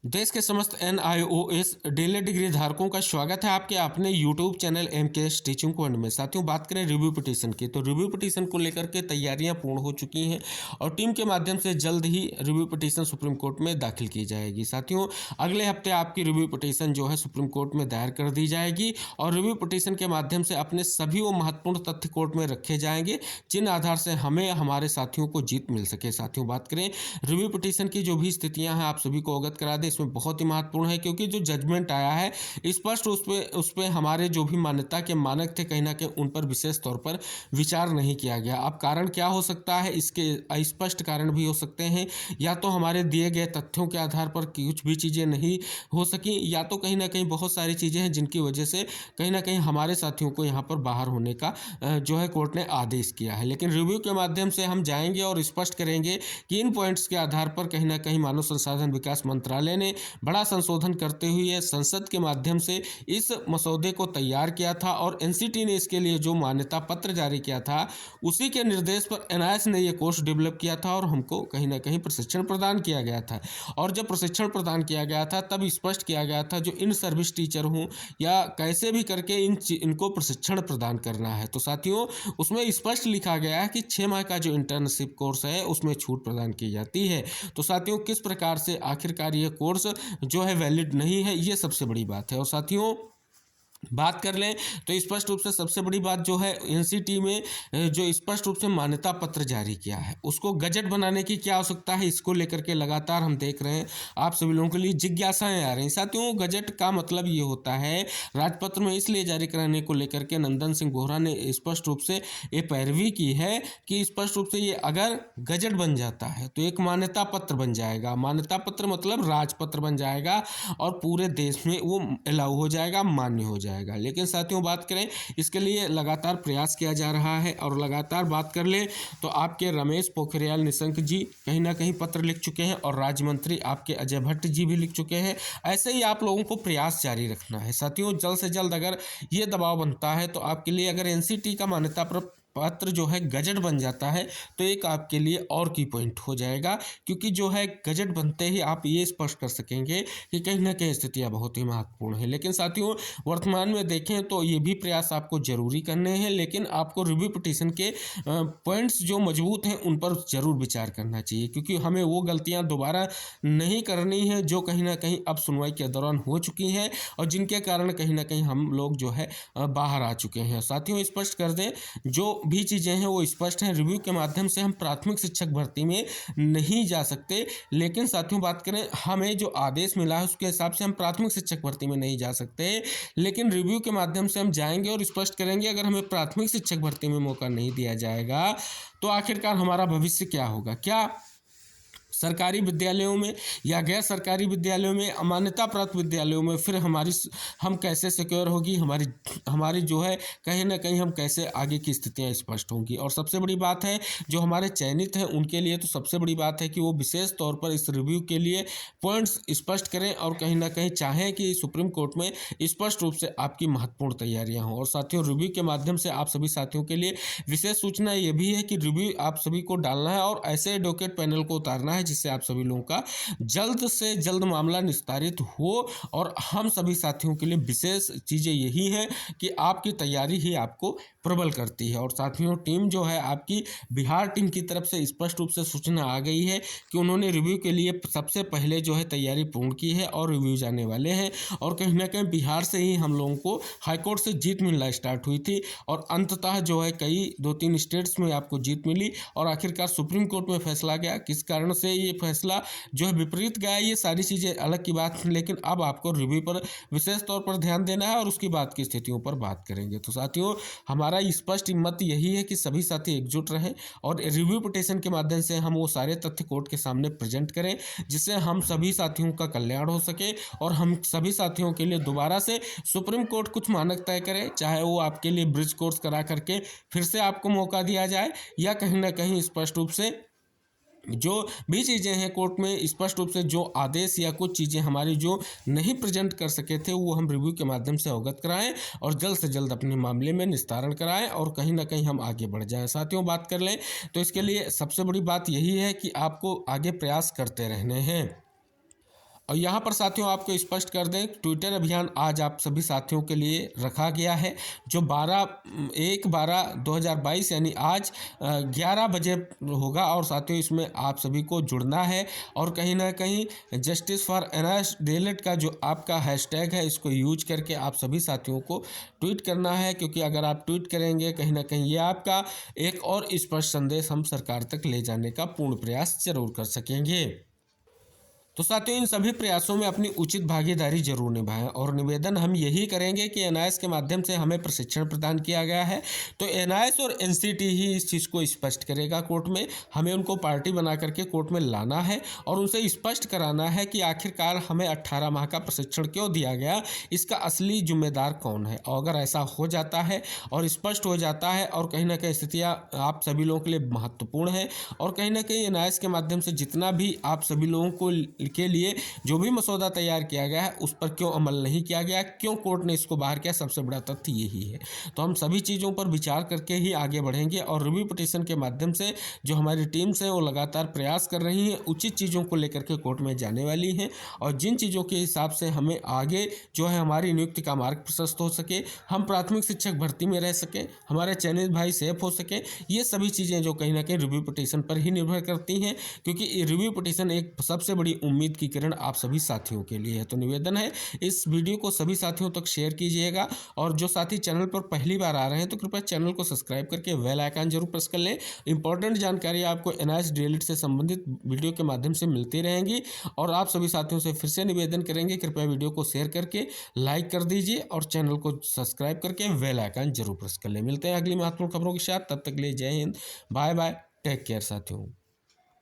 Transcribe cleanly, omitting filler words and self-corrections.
देश के समस्त NIOS डेली डिग्री धारकों का स्वागत है आपके अपने YouTube channel MKS teaching point में। साथियों, बात करें रिव्यू पिटीशन की, तो रिव्यू पिटीशन को लेकर के तैयारियां पूर्ण हो चुकी हैं और टीम के माध्यम से जल्द ही रिव्यू पिटीशन सुप्रीम कोर्ट में दाखिल की जाएगी। साथियों, अगले हफ्ते आपकी रिव्यू पिटीशन जो है सुप्रीम कोर्ट में दायर कर दी जाएगी और रिव्यू पिटीशन के माध्यम से अपने सभी वो महत्वपूर्ण तथ्य कोर्ट में रखे जाएंगे जिन आधार से हमें हमारे साथियों को जीत मिल सके। साथियों, बात करें रिव्यू पिटीशन की जो भी स्थितियाँ हैं आप सभी को अवगत करा दें, इसमें बहुत ही महत्वपूर्ण है क्योंकि जो जजमेंट आया है स्पष्ट उस पे हमारे जो भी मान्यता के मानक थे कहीं ना कहीं उन पर विशेष तौर पर विचार नहीं किया गया। अब कारण क्या हो सकता है, इसके अस्पष्ट कारण भी हो सकते हैं, या तो हमारे दिए गए तथ्यों के आधार पर कुछ भी चीज़ें नहीं हो सकी, या तो कहीं ना कहीं बहुत सारी चीज़ें हैं जिनकी वजह से कहीं ना कहीं हमारे साथियों को यहाँ पर बाहर होने का जो है कोर्ट ने आदेश किया है। लेकिन रिव्यू के माध्यम से हम जाएंगे और स्पष्ट करेंगे कि इन पॉइंट्स के आधार पर कहीं ना कहीं मानव संसाधन विकास मंत्रालय ने बड़ा संशोधन करते हुए संसद के माध्यम से इस मसौदे को तैयार किया था और NCT ने इसके लिए जो मान्यता पत्र जारी किया था उसी के निर्देश पर NIS ने यह कोर्स डेवलप किया था और हमको कहीं ना कहीं प्रशिक्षण प्रदान किया गया था। और जब प्रशिक्षण प्रदान किया गया था तब स्पष्ट किया गया था जो इन सर्विस टीचर हों या कैसे भी करके इनको प्रशिक्षण प्रदान करना है। तो साथियों, उसमें स्पष्ट लिखा गया है कि 6 माह का जो इंटर्नशिप कोर्स है उसमें छूट प्रदान की जाती है। तो साथियों, किस प्रकार से आखिरकार ये कोर्स जो है वैलिड नहीं है, ये सबसे बड़ी बात है। और साथियों, बात कर लें तो स्पष्ट रूप से सबसे बड़ी बात जो है NCT में जो स्पष्ट रूप से मान्यता पत्र जारी किया है उसको गजट बनाने की क्या आवश्यकता है, इसको लेकर के लगातार हम देख रहे हैं आप सभी लोगों के लिए जिज्ञासाएं आ रही हैं। साथियों, गजट का मतलब ये होता है, राजपत्र में इसलिए जारी कराने को लेकर के नंदन सिंह बोहरा ने स्पष्ट रूप से ये पैरवी की है कि स्पष्ट रूप से ये अगर गजट बन जाता है तो एक मान्यता पत्र बन जाएगा। मान्यता पत्र मतलब राजपत्र बन जाएगा और पूरे देश में वो अलाउ हो जाएगा, मान्य हो जाएगा। लेकिन साथियों, बात करें इसके लिए लगातार प्रयास किया जा रहा है और लगातार बात कर ले तो आपके रमेश पोखरियाल निशंक जी कहीं ना कहीं पत्र लिख चुके हैं और राज्य मंत्री आपके अजय भट्ट जी भी लिख चुके हैं। ऐसे ही आप लोगों को प्रयास जारी रखना है। साथियों, जल्द से जल्द अगर ये दबाव बनता है तो आपके लिए अगर NCT का मान्यता पत्र जो है गजट बन जाता है तो एक आपके लिए और की पॉइंट हो जाएगा, क्योंकि जो है गजट बनते ही आप ये स्पष्ट कर सकेंगे कि कहीं ना कहीं स्थितियां बहुत ही महत्वपूर्ण है। लेकिन साथियों, वर्तमान में देखें तो ये भी प्रयास आपको जरूरी करने हैं, लेकिन आपको रिव्यू पिटीशन के पॉइंट्स जो मजबूत हैं उन पर जरूर विचार करना चाहिए, क्योंकि हमें वो गलतियाँ दोबारा नहीं करनी है जो कहीं ना कहीं अब सुनवाई के दौरान हो चुकी हैं और जिनके कारण कहीं ना कहीं हम लोग जो है बाहर आ चुके हैं। साथियों, स्पष्ट कर दें, जो भी चीज़ें हैं वो स्पष्ट हैं। रिव्यू के माध्यम से हम प्राथमिक शिक्षक भर्ती में नहीं जा सकते, लेकिन साथियों बात करें हमें जो आदेश मिला है उसके हिसाब से हम प्राथमिक शिक्षक भर्ती में नहीं जा सकते, लेकिन रिव्यू के माध्यम से हम जाएंगे और स्पष्ट करेंगे अगर हमें प्राथमिक शिक्षक भर्ती में मौका नहीं दिया जाएगा तो आखिरकार हमारा भविष्य क्या होगा। क्या सरकारी विद्यालयों में या गैर सरकारी विद्यालयों में, मान्यता प्राप्त विद्यालयों में फिर हम कैसे सिक्योर होगी हमारी जो है कहीं ना कहीं हम कैसे आगे की स्थितियां स्पष्ट होंगी। और सबसे बड़ी बात है जो हमारे चयनित हैं उनके लिए तो सबसे बड़ी बात है कि वो विशेष तौर पर इस रिव्यू के लिए पॉइंट्स स्पष्ट करें और कहीं ना कहीं चाहें कि सुप्रीम कोर्ट में स्पष्ट रूप से आपकी महत्वपूर्ण तैयारियाँ हों। और साथियों, रिव्यू के माध्यम से आप सभी साथियों के लिए विशेष सूचना ये भी है कि रिव्यू आप सभी को डालना है और ऐसे एडवोकेट पैनल को उतारना है जिससे आप सभी लोगों का जल्द से जल्द मामला निस्तारित हो। और हम सभी साथियों के लिए विशेष चीज़ें यही हैं कि आपकी तैयारी ही आपको प्रबल करती है। और साथियों, टीम जो है आपकी बिहार टीम की तरफ से स्पष्ट रूप से सूचना आ गई है कि उन्होंने रिव्यू के लिए सबसे पहले जो है तैयारी पूर्ण की है और रिव्यू जाने वाले हैं। और कहीं ना कहीं बिहार से ही हम लोगों को हाईकोर्ट से जीत मिलना स्टार्ट हुई थी और अंततः जो है कई 2-3 स्टेट्स में आपको जीत मिली और आखिरकार सुप्रीम कोर्ट में फैसला गया। किस कारण से ये फैसला जो है विपरीत गया, ये सारी चीज़ें अलग की बात है, लेकिन अब आपको रिव्यू पर विशेष तौर पर ध्यान देना है और उसकी बाद की स्थितियों पर बात करेंगे। तो साथियों, हमारा स्पष्ट मत यही है कि सभी साथी एकजुट रहें और रिव्यू पिटीशन के माध्यम से हम वो सारे तथ्य कोर्ट के सामने प्रेजेंट करें जिससे हम सभी साथियों का कल्याण हो सके और हम सभी साथियों के लिए दोबारा से सुप्रीम कोर्ट कुछ मानक तय करे, चाहे वो आपके लिए ब्रिज कोर्स करा करके फिर से आपको मौका दिया जाए या कहीं ना कहीं स्पष्ट रूप से जो भी चीज़ें हैं कोर्ट में स्पष्ट रूप से जो आदेश या कुछ चीज़ें हमारी जो नहीं प्रेजेंट कर सके थे वो हम रिव्यू के माध्यम से अवगत कराएं और जल्द से जल्द अपने मामले में निस्तारण कराएं और कहीं ना कहीं हम आगे बढ़ जाएं। साथियों, बात कर लें तो इसके लिए सबसे बड़ी बात यही है कि आपको आगे प्रयास करते रहने हैं। और यहाँ पर साथियों आपको स्पष्ट कर दें, ट्विटर अभियान आज आप सभी साथियों के लिए रखा गया है, जो 1/12/2022 यानी आज 11 बजे होगा। और साथियों इसमें आप सभी को जुड़ना है और कहीं ना कहीं जस्टिस फॉर एनआईएस DLED का जो आपका हैशटैग है इसको यूज करके आप सभी साथियों को ट्वीट करना है, क्योंकि अगर आप ट्वीट करेंगे कहीं ना कहीं ये आपका एक और स्पष्ट संदेश हम सरकार तक ले जाने का पूर्ण प्रयास जरूर कर सकेंगे। तो साथियों इन सभी प्रयासों में अपनी उचित भागीदारी जरूर निभाएं और निवेदन हम यही करेंगे कि एनआईएस के माध्यम से हमें प्रशिक्षण प्रदान किया गया है, तो एनआईएस और एनसीटी ही इस चीज़ को स्पष्ट करेगा कोर्ट में। हमें उनको पार्टी बना करके कोर्ट में लाना है और उनसे स्पष्ट कराना है कि आखिरकार हमें 18 माह का प्रशिक्षण क्यों दिया गया, इसका असली जिम्मेदार कौन है। और अगर ऐसा हो जाता है और स्पष्ट हो जाता है और कहीं ना कहीं स्थितियाँ आप सभी लोगों के लिए महत्वपूर्ण है और कहीं ना कहीं एनआईएस के माध्यम से जितना भी आप सभी लोगों को के लिए जो भी मसौदा तैयार किया गया है उस पर क्यों अमल नहीं किया गया, क्यों कोर्ट ने इसको बाहर किया, सबसे बड़ा तथ्य यही है। तो हम सभी चीज़ों पर विचार करके ही आगे बढ़ेंगे और रिव्यू पिटीशन के माध्यम से जो हमारी टीम्स हैं वो लगातार प्रयास कर रही हैं, उचित चीज़ों को लेकर के कोर्ट में जाने वाली हैं और जिन चीज़ों के हिसाब से हमें आगे जो है हमारी नियुक्ति का मार्ग प्रशस्त हो सके, हम प्राथमिक शिक्षक भर्ती में रह सकें, हमारे चयनित भाई सेफ हो सके, ये सभी चीज़ें जो कहीं ना कहीं रिव्यू पिटीशन पर ही निर्भर करती हैं, क्योंकि रिव्यू पिटीशन एक सबसे बड़ी उम्मीद की किरण आप सभी साथियों के लिए है। तो निवेदन है इस वीडियो को सभी साथियों तक शेयर कीजिएगा और जो साथी चैनल पर पहली बार आ रहे हैं तो कृपया चैनल को सब्सक्राइब करके बेल आइकन जरूर प्रेस कर लें। इंपॉर्टेंट जानकारी आपको एनआईएस DLED से संबंधित वीडियो के माध्यम से मिलती रहेंगी और आप सभी साथियों से फिर से निवेदन करेंगे कृपया वीडियो को शेयर करके लाइक कर दीजिए और चैनल को सब्सक्राइब करके बेल आइकन जरूर प्रेस कर लें। मिलते हैं अगली महत्वपूर्ण खबरों के साथ, तब तक के लिए जय हिंद, बाय बाय, टेक केयर साथियों।